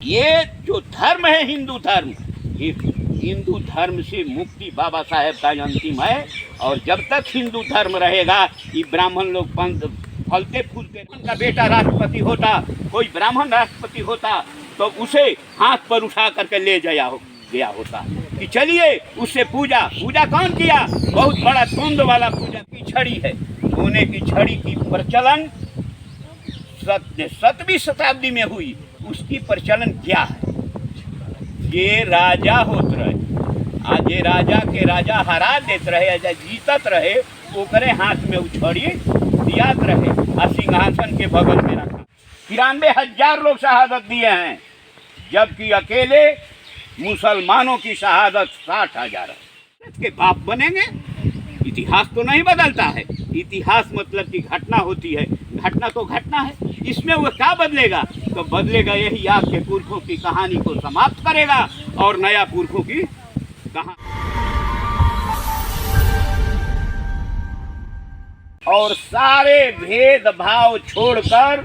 ये जो धर्म है हिंदू धर्म, ये हिंदू धर्म से मुक्ति बाबा साहेब का अंतिम है। और जब तक हिंदू धर्म रहेगा ये ब्राह्मण लोग फलते फूलते। उनका बेटा राष्ट्रपति होता, कोई ब्राह्मण राष्ट्रपति होता तो उसे हाथ पर उठा करके ले गया होता कि चलिए उससे पूजा कौन किया? बहुत बड़ा तुंद वाला पूजा की छड़ी है, सोने की छड़ी की प्रचलन 7वीं शताब्दी में हुई। उसकी प्रचलन क्या है? ये राजा होत रहे, आज ये राजा के राजा हरा देत रहे, जीतत रहे, ओकरे हाथ में उछड़ी दियात रहे और सिंहासन के बगल में रखा। 93,000 लोग शहादत दिए हैं, जबकि अकेले मुसलमानों की शहादत 60,000 है। इसके बाप बनेंगे? इतिहास तो नहीं बदलता है। इतिहास मतलब कि घटना होती है, घटना तो घटना है। इसमें वो क्या बदलेगा? तो बदलेगा यही आपके पुरखों की कहानी को समाप्त करेगा और नया पुरखों की कहानी। और सारे भेदभाव छोड़कर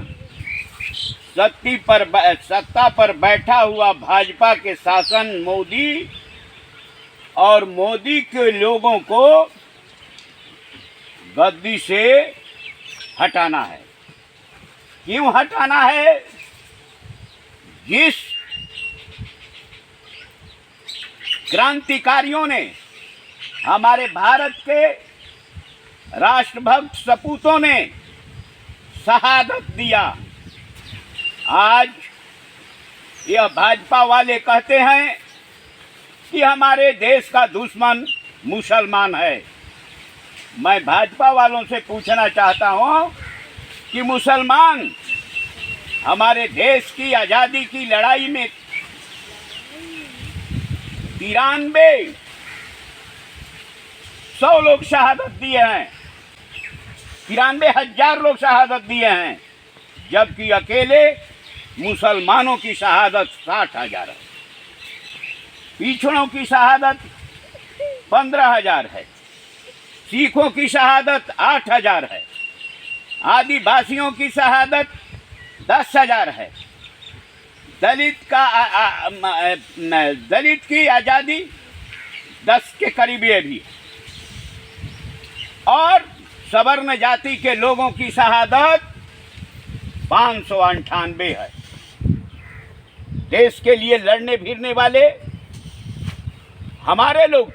सत्ता पर बैठा हुआ भाजपा के शासन मोदी और मोदी के लोगों को गद्दी से हटाना है। क्यों हटाना है? जिस क्रांतिकारियों ने, हमारे भारत के राष्ट्रभक्त सपूतों ने शहादत दिया, आज यह भाजपा वाले कहते हैं कि हमारे देश का दुश्मन मुसलमान है। मैं भाजपा वालों से पूछना चाहता हूं कि मुसलमान हमारे देश की आज़ादी की लड़ाई में 93,100 लोग शहादत दिए हैं, 93,000 लोग शहादत दिए हैं, जबकि अकेले मुसलमानों की शहादत 60,000 है। पिछड़ों की शहादत 15,000 है, सिखों की शहादत 8,000 है, आदिवासियों की शहादत 10,000 है, दलित की आज़ादी 10 के करीब ये भी, और सवर्ण जाति के लोगों की शहादत 598 है। देश के लिए लड़ने भिड़ने वाले हमारे लोग,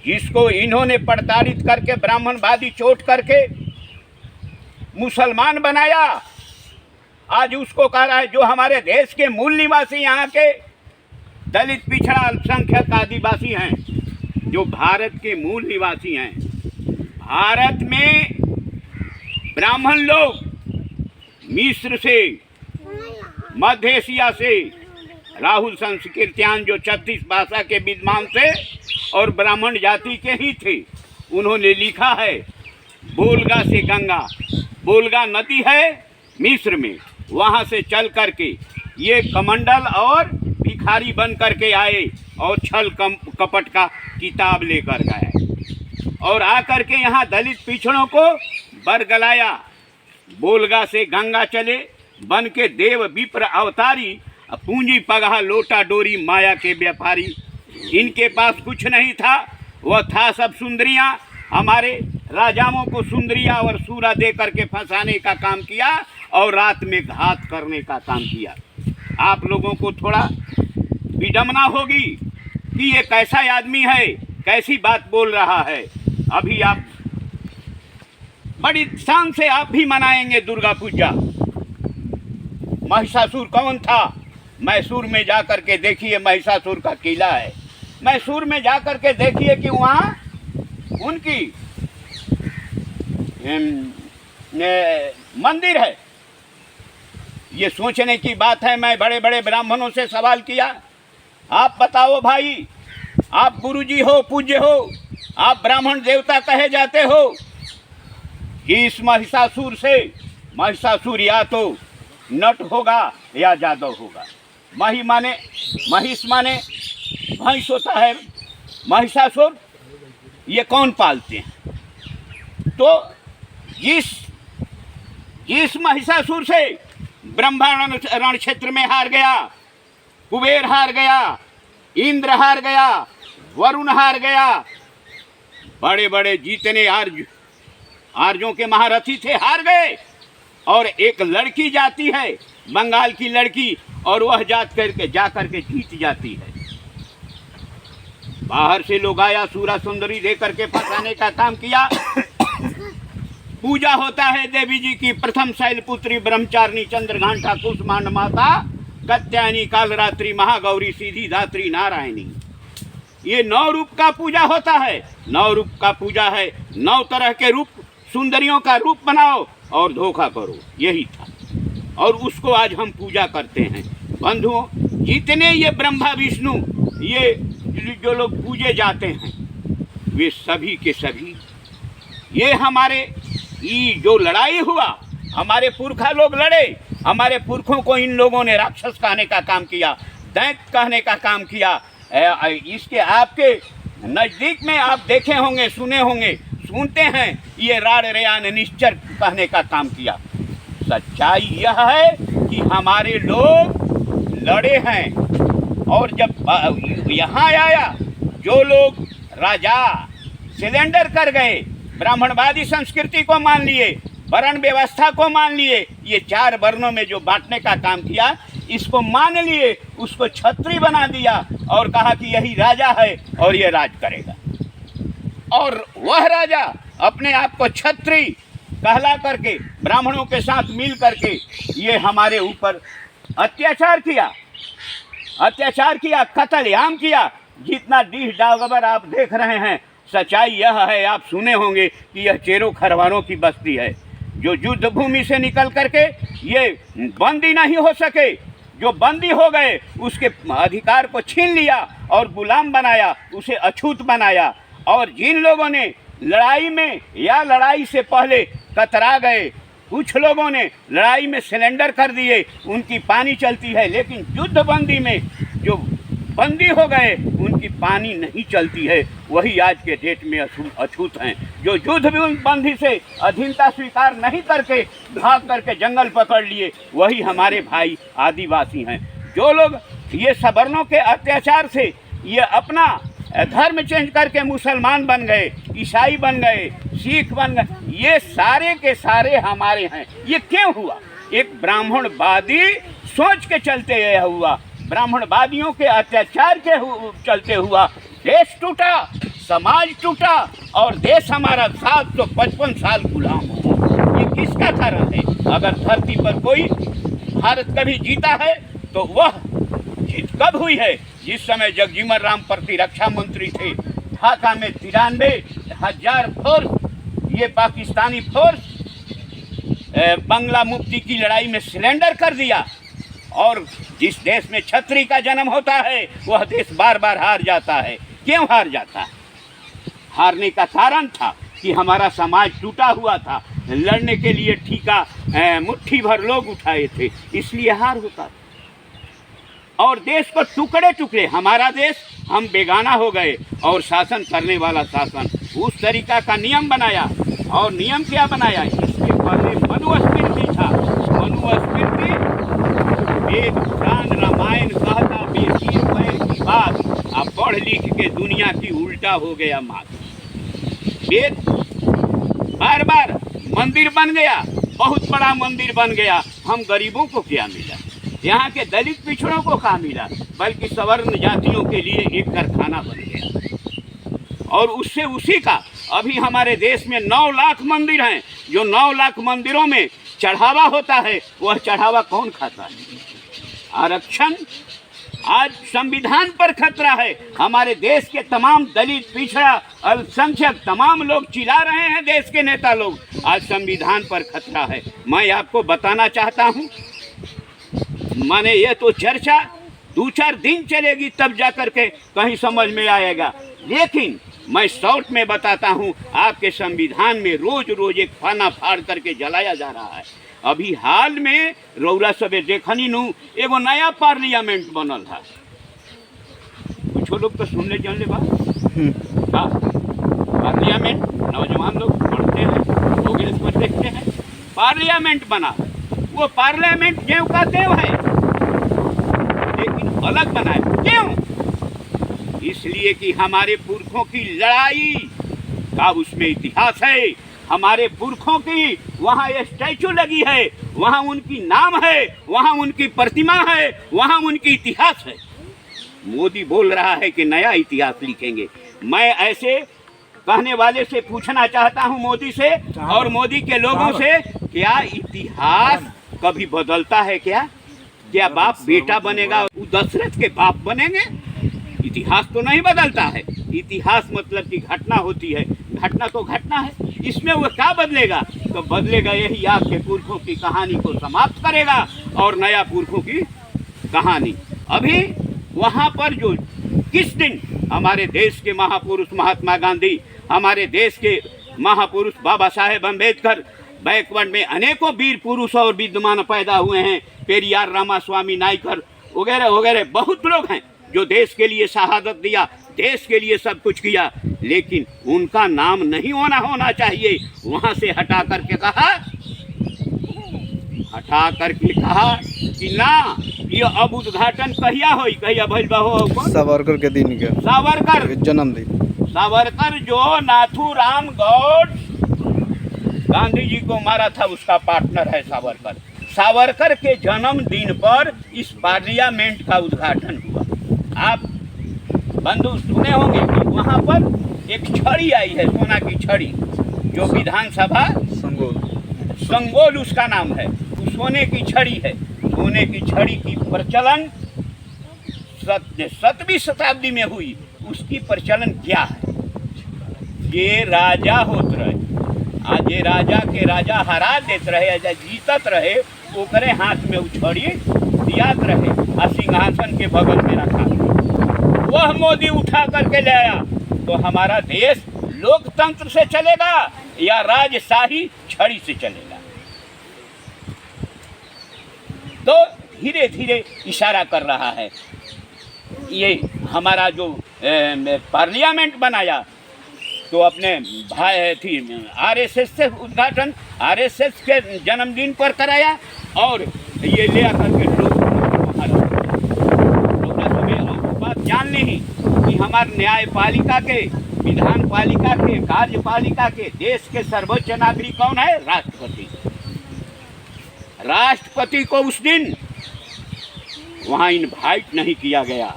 जिसको इन्होंने प्रताड़ित करके ब्राह्मणवादी चोट करके मुसलमान बनाया, आज उसको कह रहा है जो हमारे देश के मूल निवासी, यहाँ के दलित, पिछड़ा, अल्पसंख्यक, आदिवासी हैं, जो भारत के मूल निवासी हैं। भारत में ब्राह्मण लोग मिस्र से, मध्य एशिया से, राहुल संस्कृत्यान जो 36 भाषा के विद्वान थे और ब्राह्मण जाति के ही थे, उन्होंने लिखा है बोलगा से गंगा, बोलगा नदी है मिस्र में, वहाँ से चल करके ये कमंडल और भिखारी बन करके आए और छल कपट का किताब लेकर गए और आकर के यहाँ दलित पिछड़ों को बरगलाया। बोलगा से गंगा चले, बन के देव विप्र अवतारी, पूंजी पगहा लोटा डोरी माया के व्यापारी। इनके पास कुछ नहीं था, वह था सब सुंदरियाँ। हमारे राजाओं को सुंदरिया और सूरा दे करके फंसाने का काम किया और रात में घात करने का काम किया। आप लोगों को थोड़ा विडम्बना होगी कि ये कैसा आदमी है, कैसी बात बोल रहा है। अभी आप बड़ी शान से आप भी मनाएंगे दुर्गा पूजा। महिषासुर कौन था? मैसूर में जा कर के देखिए, महिषासुर का किला है। मैसूर में जा कर के देखिए कि वहाँ उनकी मंदिर है। ये सोचने की बात है। मैं बड़े बड़े ब्राह्मणों से सवाल किया, आप बताओ भाई, आप गुरुजी हो, पूज्य हो, आप ब्राह्मण देवता कहे जाते हो, कि इस महिषासुर से, महिषासुर या तो नट होगा या जादव होगा। महिष माने भैंस होता है, महिषासुर ये कौन पालते हैं? तो जिस महिषासुर से ब्रह्मा रण क्षेत्र में हार गया, कुबेर हार गया, इंद्र हार गया, वरुण हार गया, बड़े बड़े जितने आर्यों के महारथी थे हार गए। और एक लड़की जाती है, बंगाल की लड़की, और वह जा करके जीत जाती है। बाहर से लोग आया, सूरा सुंदरी दे करके फंसाने का काम किया। पूजा होता है देवी जी की, प्रथम शैलपुत्री, ब्रह्मचारिणी, चंद्रघंटा, कुसमांड माता, कत्यायनी, कालरात्रि, महागौरी, सीधी धात्री, नारायणी। ये 9 रूप का पूजा होता है। 9 रूप का पूजा है, 9 तरह के रूप, सुंदरियों का रूप बनाओ और धोखा करो, यही था। और उसको आज हम पूजा करते हैं। बंधुओं, जितने ये ब्रह्मा विष्णु ये जो लोग पूजे जाते हैं, वे सभी के सभी ये हमारे जो लड़ाई हुआ, हमारे पुरखा लोग लड़े, हमारे पुरखों को इन लोगों ने राक्षस कहने का काम किया, दैत्य कहने का काम किया। इसके आपके नज़दीक में आप देखे होंगे, सुने होंगे, सुनते हैं, ये राड़ रेयान निश्चर कहने का काम किया। सच्चाई यह है कि हमारे लोग लड़े हैं। और जब यहाँ आया, जो लोग राजा सिलेंडर कर गए, ब्राह्मणवादी संस्कृति को मान लिए, वर्ण व्यवस्था को मान लिए, ये 4 वर्णों में जो बांटने का काम किया, इसको मान लिए, उसको छत्री बना दिया और कहा कि यही राजा है और ये राज करेगा। और वह राजा अपने आप को छत्री कहला करके ब्राह्मणों के साथ मिल करके ये हमारे ऊपर अत्याचार किया, कत्लेआम किया। जितना डीह डागबर आप देख रहे हैं, सच्चाई यह है, आप सुने होंगे कि यह चेरो खरवारों की बस्ती है, जो युद्ध भूमि से निकल करके ये बंदी नहीं हो सके, जो बंदी हो गए उसके अधिकार को छीन लिया और गुलाम बनाया, उसे अछूत बनाया। और जिन लोगों ने लड़ाई में या लड़ाई से पहले कतरा गए, कुछ लोगों ने लड़ाई में सिलेंडर कर दिए, उनकी पानी चलती है, लेकिन युद्ध बंदी में जो बंदी हो गए उनकी पानी नहीं चलती है, वही आज के डेट में अछूत हैं। जो युद्ध बंदी से अधीनता स्वीकार नहीं करके भाग करके जंगल पकड़ लिए, वही हमारे भाई आदिवासी हैं। जो लोग ये सवर्णों के अत्याचार से ये अपना धर्म चेंज करके मुसलमान बन गए, ईसाई बन गए, सिख बन गए, ये सारे के सारे हमारे हैं। ये क्यों हुआ? एक ब्राह्मणवादी सोच के चलते यह हुआ, ब्राह्मणवादियों के अत्याचार के चलते हुआ। देश टूटा, समाज टूटा और देश हमारा 755 साल गुलाम हो। ये किसका कारण है? अगर धरती पर कोई भारत कभी जीता है तो वह जीत कब हुई है? जिस समय जगजीवन राम प्रतिरक्षा मंत्री थे, ढाका में 93,000 फोर्स, ये पाकिस्तानी फोर्स बंगला मुफ्ती की लड़ाई में सिलेंडर कर दिया। और जिस देश में छत्री का जन्म होता है, वह देश बार बार हार जाता है। क्यों हार जाता है? हारने का कारण था कि हमारा समाज टूटा हुआ था, लड़ने के लिए ठीका मुट्ठी भर लोग उठाए थे, इसलिए हार होता था। और देश को टुकड़े टुकड़े, हमारा देश हम बेगाना हो गए और शासन करने वाला शासन उस तरीका का नियम बनाया। और नियम क्या बनाया? इसके पहले मनुस्मृति था। मनुस्मृति वेद पुराण रामायण कहता बेसिर पैर की बात, अब पढ़ लिख के दुनिया की उल्टा हो गया मात। वेद बार बार मंदिर बन गया, बहुत बड़ा मंदिर बन गया, हम गरीबों को क्या मिला? यहाँ के दलित पिछड़ों को कहाँ मिला? बल्कि सवर्ण जातियों के लिए एक कारखाना बन गया। और उससे उसी का अभी हमारे देश में 9 लाख मंदिर हैं। जो 9 लाख मंदिरों में चढ़ावा होता है, वह चढ़ावा कौन खाता है? आरक्षण। आज संविधान पर खतरा है। हमारे देश के तमाम दलित, पिछड़ा, अल्पसंख्यक तमाम लोग चिल्ला रहे हैं, देश के नेता लोग, आज संविधान पर खतरा है। मैं आपको बताना चाहता हूँ, माने ये तो चर्चा 2-4 दिन चलेगी, तब जा कर के कहीं समझ में आएगा। लेकिन मैं शॉर्ट में बताता हूँ, आपके संविधान में रोज रोज एक फाना फाड़ करके जलाया जा रहा है। अभी हाल में रौरा सबे देखनी नू एगो नया पार्लियामेंट बनल था। कुछ लोग तो सुनने जानले बा पार्लियामेंट, नौजवान लोग पढ़ते हैं, लोग इस पर देखते हैं, पार्लियामेंट बना। वो पार्लियामेंट देव का देव है, लेकिन अलग बनाए। क्यों? इसलिए कि हमारे पुरखों की लड़ाई का उसमें इतिहास है, हमारे पुरखों की वहाँ स्टैचू लगी है, वहाँ उनकी नाम है, वहाँ उनकी प्रतिमा है, वहाँ उनकी इतिहास है। मोदी बोल रहा है कि नया इतिहास लिखेंगे। मैं ऐसे कहने वाले से पूछना चाहता हूँ, मोदी से और मोदी के लोगों से, क्या इतिहास कभी बदलता है? क्या बाप बेटा बनेगा, वो दशरथ के बाप बनेंगे? इतिहास तो नहीं बदलता है। इतिहास मतलब कि घटना होती है, घटना तो घटना है, इसमें वो क्या बदलेगा? तो बदलेगा यही, आपके पुरखों की कहानी को समाप्त करेगा और नया पुरखों की कहानी। अभी वहाँ पर जो किस दिन हमारे देश के महापुरुष महात्मा गांधी, हमारे देश के महापुरुष बाबा साहेब अम्बेडकर, बैकवर्ड में अनेकों वीर पुरुष और विद्वान पैदा हुए हैं, पेरियार रामास्वामी नायकर वगैरह वगैरह बहुत लोग हैं जो देश के लिए शहादत दिया, देश के लिए सब कुछ किया, लेकिन उनका नाम नहीं होना चाहिए। वहाँ से हटा करके कहा कि ना, ये अब उद्घाटन कहिया होई, कहिया भइल बा हो? सावरकर के दिन के, सावरकर जन्मदिन। सावरकर जो नाथूराम गौड गांधी जी को मारा था, उसका पार्टनर है सावरकर। सावरकर के जन्मदिन पर इस पार्लियामेंट का उद्घाटन हुआ। आप बंधु सुने होंगे कि वहाँ पर एक छड़ी आई है, सोना की छड़ी, जो विधानसभा संगोल उसका नाम है, सोने की छड़ी है। सोने की छड़ी की प्रचलन 7वीं शताब्दी में हुई। उसकी प्रचलन क्या है? ये राजा होत रहे, आज ये राजा के राजा हरा देत रहे, या जीतत रहे, ओकरे हाथ में उछड़ी दियात रहे और सिंहासन के बगल में रखा। वह मोदी उठा करके ले आया। तो हमारा देश लोकतंत्र से चलेगा या राजशाही छड़ी से चलेगा? तो धीरे धीरे इशारा कर रहा है। ये हमारा जो पार्लियामेंट बनाया, तो अपने भाई थी आरएसएस से उद्घाटन, आरएसएस के जन्मदिन पर कराया, और ये ले आकर के लोग बात जान ली कि हमारे न्यायपालिका के, विधान पालिका के, कार्यपालिका के, देश के सर्वोच्च नागरिक कौन है? राष्ट्रपति। राष्ट्रपति को उस दिन वहाँ इनवाइट नहीं किया गया।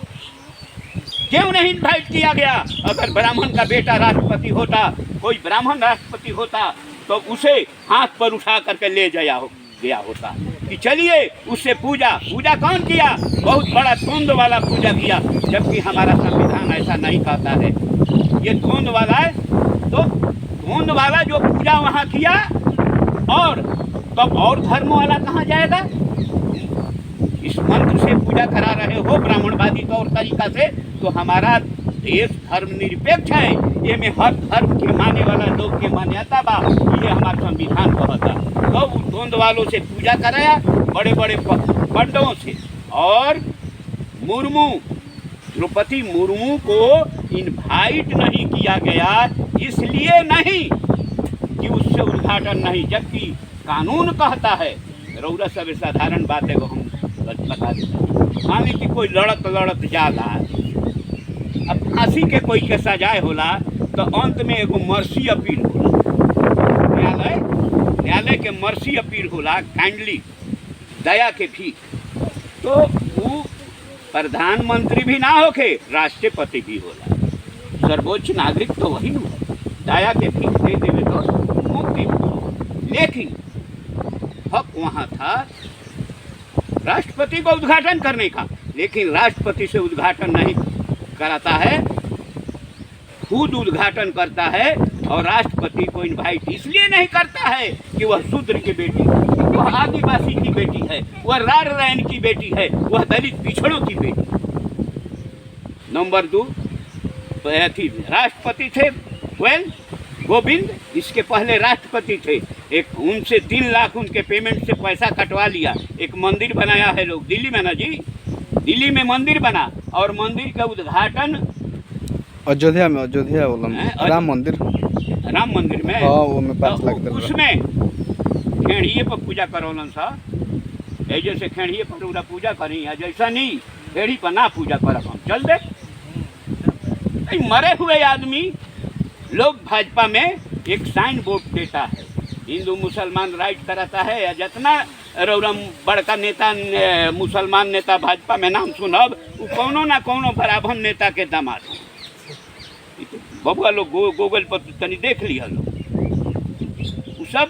क्यों नहीं इनवाइट किया गया? अगर ब्राह्मण का बेटा राष्ट्रपति होता, कोई ब्राह्मण राष्ट्रपति होता, तो उसे हाथ पर उठा करके ले गया होता कि चलिए उससे पूजा कौन किया? बहुत बड़ा धुंध वाला पूजा किया, जबकि हमारा संविधान ऐसा नहीं कहता है। ये धुंध वाला है, तो धुंध वाला जो पूजा वहाँ किया, और तब और धर्म वाला कहाँ जाएगा? इस मंत्र से पूजा करा रहे हो ब्राह्मणवादी तौर तरीका से, तो हमारा देश धर्मनिरपेक्ष है, ये में हर धर्म के माने वाला लोग के मान्यता बा, ये हमारा संविधान कहता। तो द्वंद वालों से पूजा कराया, बड़े बड़े पंडों से, और द्रौपदी मुर्मू को इनवाइट नहीं किया गया, इसलिए नहीं कि उससे उद्घाटन नहीं, जबकि कानून कहता है। रउरा सब साधारण बात है, वो हम बता देते हैं। मान ली कि कोई लड़त जाला, अब फांसी के कोई के सजाए होला, तो अंत में एगो मर्सी अपील होला, न्यायालय के मर्सी अपील होला, काइंडली, दया के भी। तो वो प्रधानमंत्री भी ना होके, राष्ट्रपति भी होला, सर्वोच्च नागरिक तो वही हुआ, दया के भी दे देवे तो मुक्ति। लेकिन हक वहाँ था राष्ट्रपति को उद्घाटन करने का, लेकिन राष्ट्रपति से उद्घाटन नहीं कराता है, खुद उद्घाटन करता है। और राष्ट्रपति को इनवाइट इसलिए नहीं करता है कि वह शूद्र की बेटी है, वह आदिवासी की बेटी है, वह रार रैन की बेटी है, वह दलित पिछड़ों की बेटी। नंबर 2 राष्ट्रपति थे गोविंद, इसके पहले राष्ट्रपति थे, एक उनसे 3 लाख उनके पेमेंट से पैसा कटवा लिया, एक मंदिर बनाया है लोग दिल्ली में ना जी, दिल्ली में मंदिर बना, और मंदिर का उद्घाटन अयोध्या बोला, राम मंदिर में, हाँ, वो में 5 लाख, उसमें भेड़िए पर पूजा करौलन सा, जैसे खेड़िए पर पूरा पूजा करी है, जैसा नहीं खेड़ी पर ना पूजा करब हम, चल दे। मरे हुए आदमी लोग भाजपा में एक साइन बोर्ड देता है, हिंदू मुसलमान राइट कराता है, या जितना रौरम बड़का नेता मुसलमान नेता भाजपा में नाम सुनब वो कोनो ना कोनो बराबर नेता के दामाद हैं। बबुआ लोग गूगल पर तनी देख लिया लोग, वो सब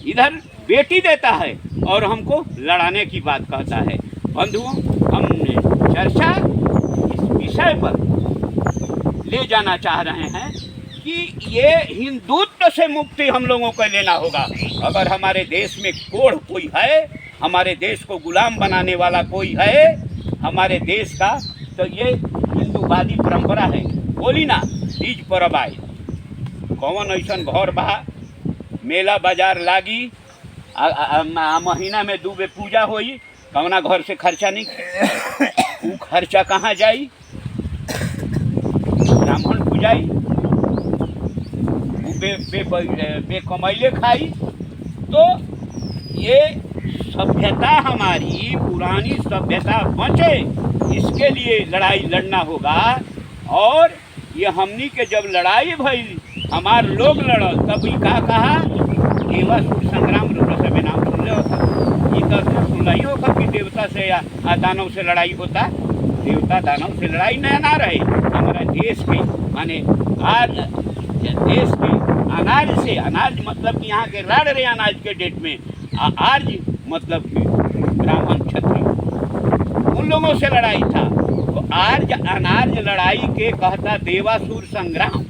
इधर बेटी देता है और हमको लड़ाने की बात कहता है। बंधुओं, हमने चर्चा इस विषय पर ले जाना चाह रहे हैं कि ये हिंदुत्व से मुक्ति हम लोगों को लेना होगा। अगर हमारे देश में कोढ़ कोई है, हमारे देश को गुलाम बनाने वाला कोई है हमारे देश का, तो ये हिंदूवादी परंपरा है। बोली ना तीज परब आए, कौन ऐसा घर बा मेला बाजार लागी, महीना में 2 बेर पूजा होई, कौना घर से खर्चा नहीं, वो खर्चा कहाँ जाई, ब्राह्मण पूजाई, बे कमैले खाई। तो ये सभ्यता हमारी पुरानी सभ्यता बचे, इसके लिए लड़ाई लड़ना होगा। और ये हमनी के जब लड़ाई भई हमार लोग लड़ल तब ये कहा देवासुर संग्राम में नाम सुन लो, ये तो सुन ही होगा कि देवता से या दानव से लड़ाई होता, देवता दानव से लड़ाई ना रहे। हमारा देश के माने आज देश के अनाज से, अनाज मतलब कि यहाँ के लड़ रहे अनाज के डेट में, आर्ज मतलब कि ब्राह्मण क्षत्रिय, उन लोगों से लड़ाई था। तो आर्ज अनाज लड़ाई के कहता देवासुर संग्राम।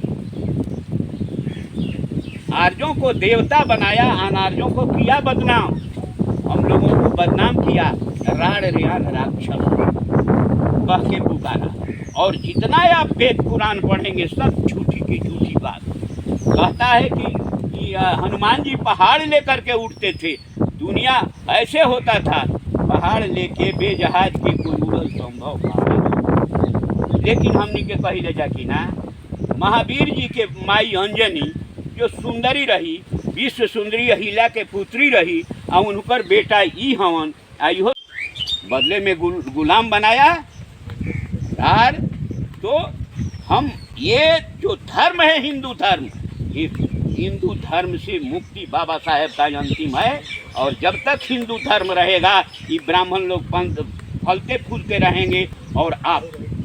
आर्यों को देवता बनाया, अनार्यों को किया बदनाम, हम लोगों को बदनाम किया, राड़ रियान राक्षस कह के पुकारा। और जितना आप वेद पुराण पढ़ेंगे सब झूठी की झूठी बात। कहता है कि हनुमान जी पहाड़ लेकर के उठते थे, दुनिया ऐसे होता था, पहाड़ लेके बेजहाज के कोई उड़ल संभव था। लेकिन हमने के कही ले जाकी ना, महावीर जी के माई अंजनी जो सुंदरी रही, विश्व सुंदरी अहिल्या के पुत्री रही, और उनकर बेटा ई हवन, आइयो बदले में गुलाम बनाया। यार तो हम ये जो धर्म है हिंदू धर्म, ये हिंदू धर्म से मुक्ति बाबा साहेब का अंतिम है। और जब तक हिंदू धर्म रहेगा ये ब्राह्मण लोग फलते फूलते रहेंगे। और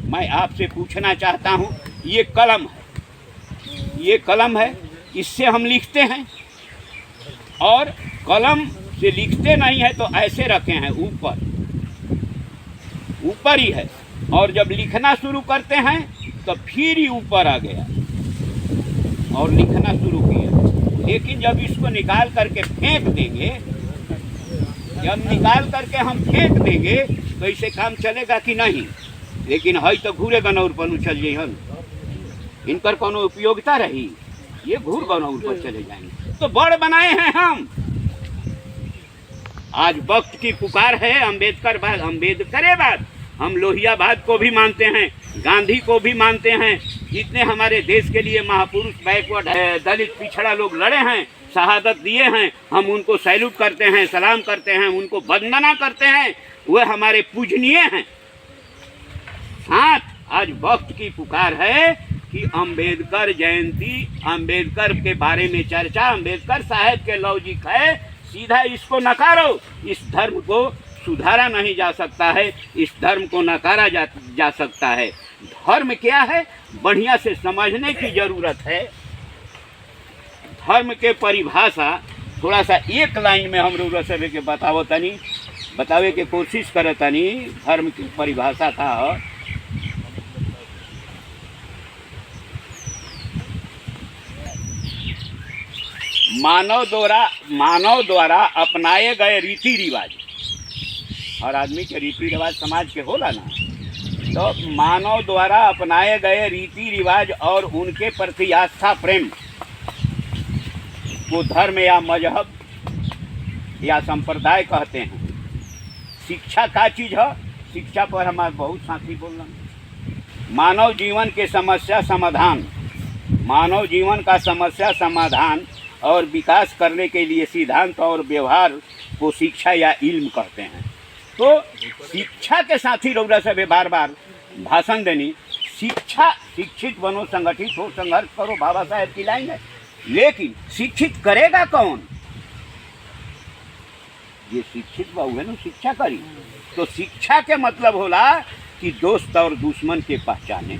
मैं आपसे पूछना चाहता हूँ, ये कलम है, ये कलम है, इससे हम लिखते हैं, और कलम से लिखते नहीं है तो ऐसे रखे हैं ऊपर, ऊपर ही है, और जब लिखना शुरू करते हैं तो फिर ही ऊपर आ गया और लिखना शुरू किया। लेकिन जब इसको निकाल करके फेंक देंगे, जब निकाल करके हम फेंक देंगे तो इसे काम चलेगा कि नहीं। लेकिन है तो घूरे गनौर पर उछल जाइए, हम इनकर कोनो उपयोगिता रही, ये घूर गनौर पर चले जाएंगे। तो बड़ बनाए हैं हम। आज वक्त की पुकार है, अम्बेडकर बाद, अम्बेडकर बाद हम लोहियाबाद को भी मानते हैं, गांधी को भी मानते हैं। जितने हमारे देश के लिए महापुरुष बैकवर्ड दलित पिछड़ा लोग लड़े हैं, शहादत दिए हैं, हम उनको सैल्यूट करते हैं, सलाम करते हैं, उनको वंदना करते हैं, वे हमारे पूजनीय हैं। साथ आज वक्त की पुकार है कि अम्बेडकर जयंती, अम्बेडकर के बारे में चर्चा, अम्बेडकर साहब के लॉजिक है, सीधा इसको नकारो। इस धर्म को सुधारा नहीं जा सकता है, इस धर्म को नकारा जा सकता है। धर्म क्या है बढ़िया से समझने की जरूरत है। धर्म के परिभाषा थोड़ा सा एक लाइन में हम लोग सभी के बतावे के कोशिश करे तनी। धर्म की परिभाषा था, मानव द्वारा अपनाए गए रीति रिवाज। हर आदमी के रीति रिवाज समाज के होला ना, तो मानव द्वारा अपनाए गए रीति रिवाज और उनके प्रति आस्था प्रेम को धर्म या मजहब या संप्रदाय कहते हैं। शिक्षा का चीज़ है, शिक्षा पर हमारे बहुत साथी बोल रहे हैं। मानव जीवन के समस्या समाधान, मानव जीवन का समस्या समाधान और विकास करने के लिए सिद्धांत और व्यवहार को शिक्षा या इल्म कहते हैं। तो शिक्षा के साथ ही रौरा सब बार बार भाषण देनी, शिक्षा, शिक्षित बनो, संगठित हो, संघर्ष करो, बाबा साहेब की लाइन है। लेकिन शिक्षित करेगा कौन? ये शिक्षित बाबू है ना, शिक्षा करी। तो शिक्षा के मतलब होला कि दोस्त और दुश्मन के पहचाने,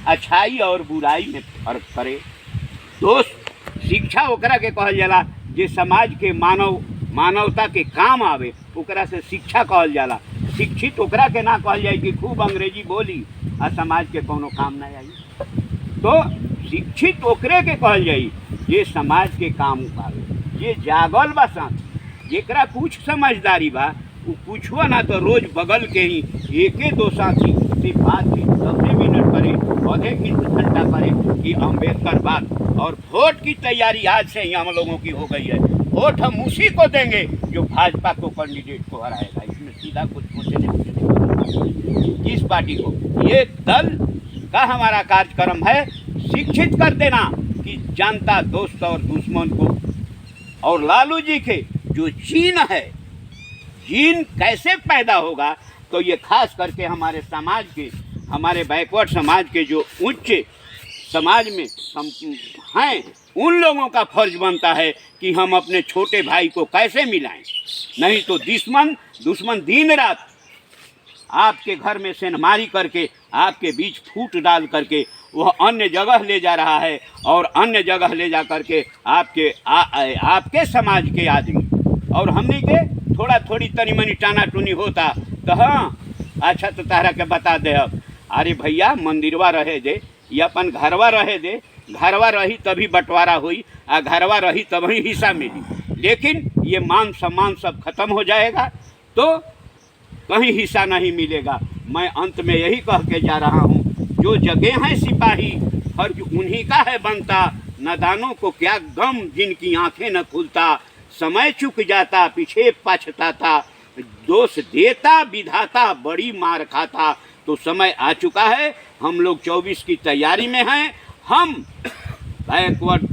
अच्छाई और बुराई में फर्क करे। दोस्त शिक्षा ओकरा के कहल जाला जे समाज के मानवता के काम आवे, ओकरा से शिक्षा कहल जाला। शिक्षित ओकरा के ना कहल जाए कि खूब अंग्रेजी बोली आ समाज के कोनो काम ना आई। तो शिक्षित ओकरे के कहल जाई जे समाज के काम आवे, ये जागल बा साथ, जेकरा कुछ समझदारी बा, वो कुछो ना तो रोज बगल के ही एके दो साथी से बातचीत 10 मिनट करे, आधे घंटा करे कि अम्बेडकर बात। और वोट की तैयारी आज से ही हम लोगों की हो गई है। वोट हम उसी को देंगे जो भाजपा को कैंडिडेट को हराएगा। इसमें सीधा कुछ सोचने किस पार्टी को, ये दल का हमारा कार्यक्रम है शिक्षित कर देना कि जनता दोस्त और दुश्मन को। और लालू जी के जो जीन है, जीन कैसे पैदा होगा, तो ये खास करके हमारे समाज के, हमारे बैकवर्ड समाज के जो उच्च समाज में हैं, उन लोगों का फर्ज बनता है कि हम अपने छोटे भाई को कैसे मिलाएं। नहीं तो दुश्मन दिन रात आपके घर में सेंधमारी करके, आपके बीच फूट डाल करके वह अन्य जगह ले जा रहा है, और अन्य जगह ले जा करके आपके समाज के आदमी और हमने के थोड़ी तनी मनी टाना टूनी होता तो हाँ अच्छा तो तारा के बता दे। अब अरे भैया मंदिरवा रहे दे, ये अपन घरवा रहे दे, घरवा रही तभी बंटवारा हुई, आ घरवा रही तभी हिस्सा मिली। लेकिन ये मान सम्मान सब खत्म हो जाएगा तो कहीं हिस्सा नहीं मिलेगा। मैं अंत में यही कह के जा रहा हूँ, जो जगह हैं सिपाही फर्ज उन्हीं का है बनता, नादानों को क्या गम जिनकी आंखें न खुलता, समय चुक जाता पीछे पछताता, दोष देता विधाता बड़ी मार खाता। तो समय आ चुका है, हम लोग 24 की तैयारी में हैं। हम बैकवर्ड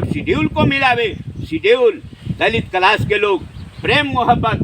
शेड्यूल को मिलावे, शेड्यूल दलित क्लास के लोग प्रेम मोहब्बत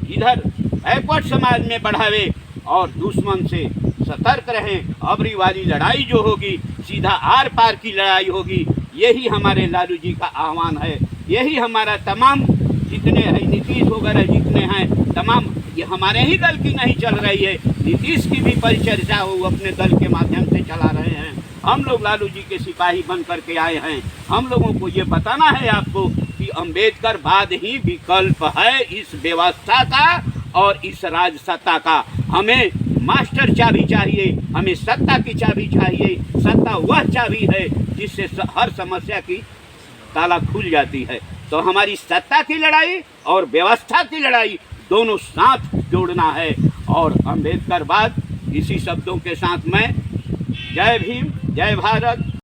इधर बैकवर्ड समाज में बढ़ावे और दुश्मन से सतर्क रहें। अबरी वाली लड़ाई जो होगी सीधा आर पार की लड़ाई होगी। यही हमारे लालू जी का आह्वान है, यही हमारा तमाम जितने हैं, नीतीश वगैरह जितने हैं तमाम, ये हमारे ही दल की नहीं चल रही है, नीतीश की भी परिचर्चा वो अपने दल के माध्यम से चला रहे हैं। हम लोग लालू जी के सिपाही बन करके आए हैं। हम लोगों को ये बताना है आपको कि अम्बेडकर बाद ही विकल्प है इस व्यवस्था का और इस राज सत्ता का। हमें मास्टर चाबी चाहिए, हमें सत्ता की चाबी चाहिए। सत्ता वह चाबी है जिससे हर समस्या की ताला खुल जाती है। तो हमारी सत्ता की लड़ाई और व्यवस्था की लड़ाई दोनों साथ जोड़ना है। और अम्बेडकर बाद इसी शब्दों के साथ मैं जय भीम, जय भारत।